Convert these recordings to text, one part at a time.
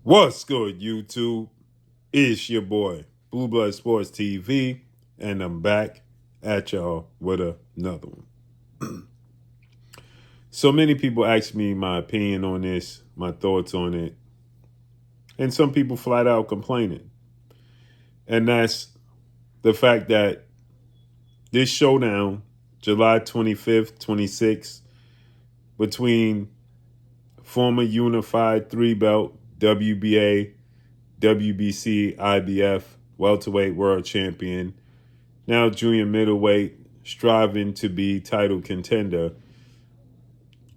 What's good, YouTube? It's your boy, Blue Blood Sports TV, and I'm back at y'all with another one. So many people ask me my opinion on this, my thoughts on it, and some people flat out complaining. And that's the fact that this showdown, July 25th, 26th, between former unified three belt WBA, WBC, IBF welterweight world champion, now junior middleweight, striving to be title contender,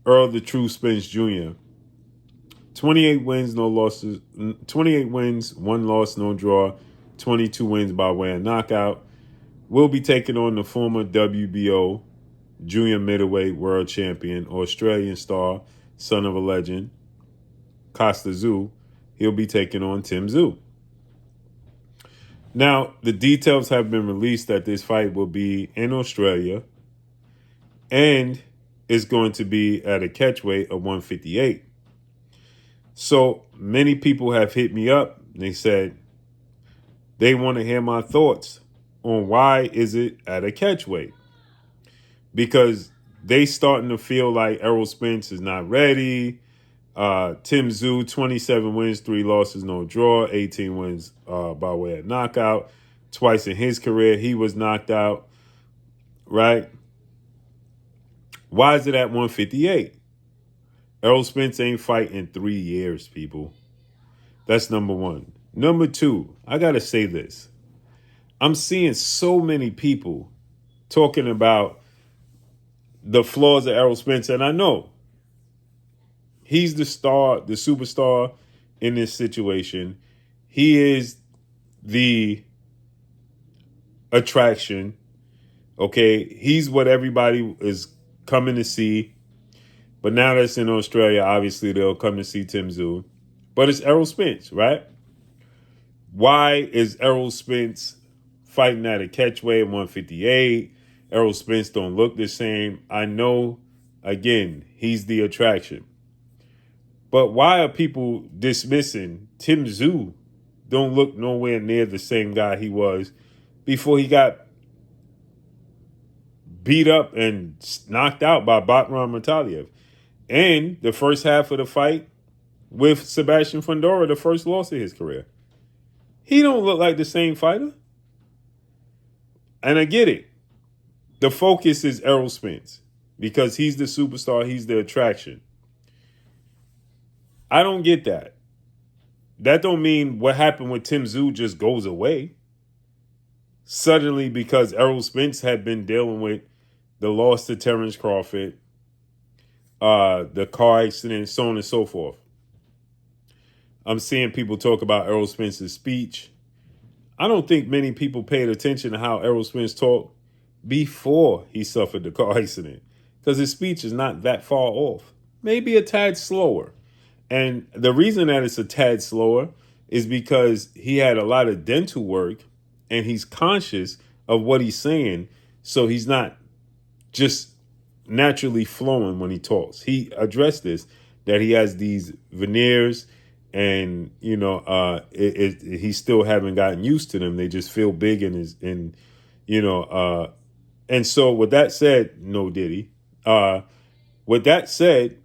Errol the True Spence Jr. 28 wins, no losses. 28 wins, one loss, no draw. 22 wins by way of knockout. Will be taking on the former WBO junior middleweight world champion, Australian star, son of a legend, Tszyu. He'll be taking on Tszyu. Now, the details have been released that this fight will be in Australia and is going to be at a catchweight of 158. So many people have hit me up. They said they want to hear my thoughts on why is it at a catchweight. Because they starting to feel like Errol Spence is not ready. Tszyu, 27 wins, 3 losses, no draw, 18 wins by way of knockout. Twice in his career, he was knocked out, right? Why is it at 158? Errol Spence ain't fighting in 3 years, people. That's number one. Number two, I got to say this. I'm seeing so many people talking about the flaws of Errol Spence, and I know he's the star, the superstar in this situation. He is the attraction, okay? He's what everybody is coming to see. But now that's in Australia, obviously they'll come to see Tszyu. But it's Errol Spence, right? Why is Errol Spence fighting at a catchweight at 158? Errol Spence don't look the same. I know, again, he's the attraction. But why are people dismissing Tszyu? Don't look nowhere near the same guy he was before he got beat up and knocked out by Batran Mataliev. And the first half of the fight with Sebastian Fundora, the first loss of his career. He don't look like the same fighter. And I get it. The focus is Errol Spence because he's the superstar, he's the attraction. I don't get that. That don't mean what happened with Tszyu just goes away. Suddenly, because Errol Spence had been dealing with the loss to Terrence Crawford, the car accident, so on and so forth. I'm seeing people talk about Errol Spence's speech. I don't think many people paid attention to how Errol Spence talked before he suffered the car accident because his speech is not that far off. Maybe a tad slower. And the reason that it's a tad slower is because he had a lot of dental work and he's conscious of what he's saying. So he's not just naturally flowing when he talks. He addressed this, that he has these veneers and, he still haven't gotten used to them. They just feel big and so with that said, no Diddy. With that said,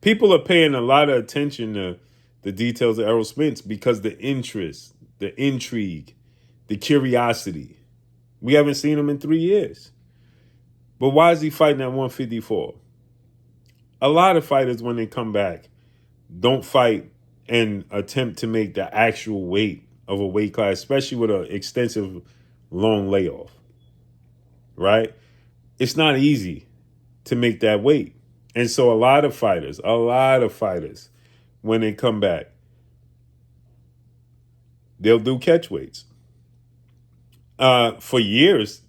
people are paying a lot of attention to the details of Errol Spence because the interest, the intrigue, the curiosity. We haven't seen him in 3 years. But why is he fighting at 154? A lot of fighters, when they come back, don't fight and attempt to make the actual weight of a weight class, especially with an extensive, long layoff, right? It's not easy to make that weight. And so a lot of fighters, when they come back, they'll do catch weights. For years,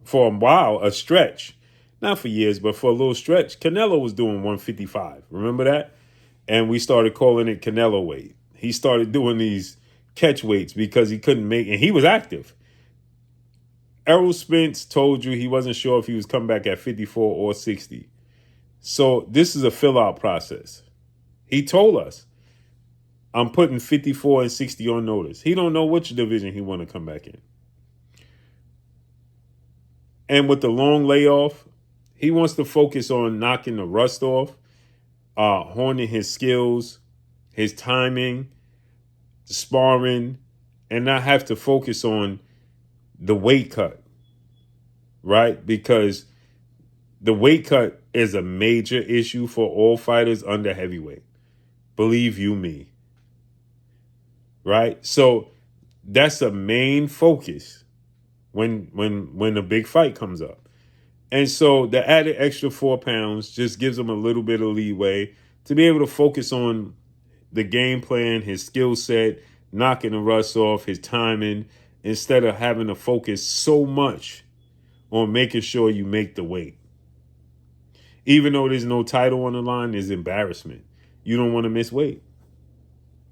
for a while, a stretch, not for years, but for a little stretch, Canelo was doing 155. Remember that? And we started calling it Canelo weight. He started doing these catch weights because he couldn't make, and he was active. Errol Spence told you he wasn't sure if he was coming back at 54 or 60. So this is a fill-out process. He told us, I'm putting 54 and 60 on notice. He don't know which division he want to come back in. And with the long layoff, he wants to focus on knocking the rust off, honing his skills, his timing, sparring, and not have to focus on the weight cut, right? Because the weight cut is a major issue for all fighters under heavyweight. Believe you me. Right? So that's a main focus when a big fight comes up. And so the added extra 4 pounds just gives him a little bit of leeway to be able to focus on the game plan, his skill set, knocking the rust off, his timing, instead of having to focus so much on making sure you make the weight. Even though there's no title on the line, there's embarrassment. You don't want to miss weight,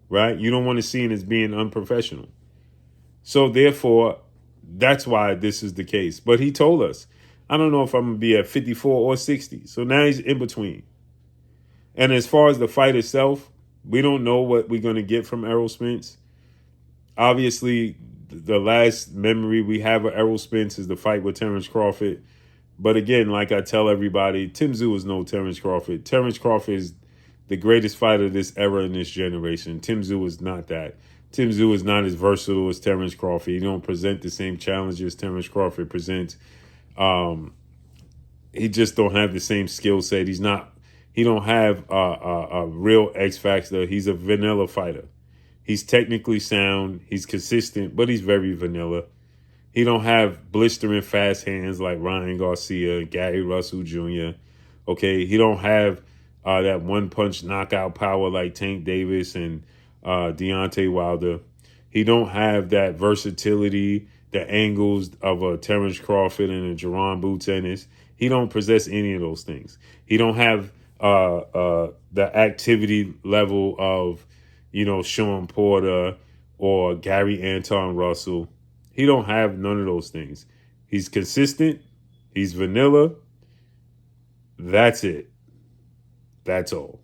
right? You don't want to see it as being unprofessional. So therefore, that's why this is the case. But he told us, I don't know if I'm going to be at 54 or 60. So now he's in between. And as far as the fight itself, we don't know what we're going to get from Errol Spence. Obviously, the last memory we have of Errol Spence is the fight with Terrence Crawford. But again, like I tell everybody, Tszyu is no Terrence Crawford. Terrence Crawford is the greatest fighter of this era in this generation. Tszyu is not that. Tszyu is not as versatile as Terrence Crawford. He don't present the same challenges Terrence Crawford presents. He just don't have the same skill set. He don't have a real X factor. He's a vanilla fighter. He's technically sound. He's consistent, but he's very vanilla. He don't have blistering fast hands like Ryan Garcia, Gary Russell Jr. Okay, he don't have that one-punch knockout power like Tank Davis and Deontay Wilder. He don't have that versatility, the angles of a Terrence Crawford and a Jerron Boots Ennis. He don't possess any of those things. He don't have the activity level of, Sean Porter or Gary Anton Russell. He don't have none of those things. He's consistent. He's vanilla. That's it. That's all.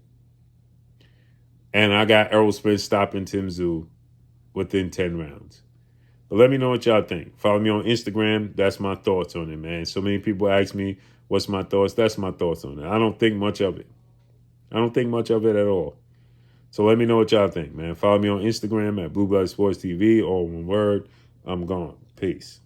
And I got Errol Spence stopping Tszyu within 10 rounds. But let me know what y'all think. Follow me on Instagram. That's my thoughts on it, man. So many people ask me, what's my thoughts? That's my thoughts on it. I don't think much of it. I don't think much of it at all. So let me know what y'all think, man. Follow me on Instagram at Blue Blood Sports TV, all one word. I'm gone. Peace.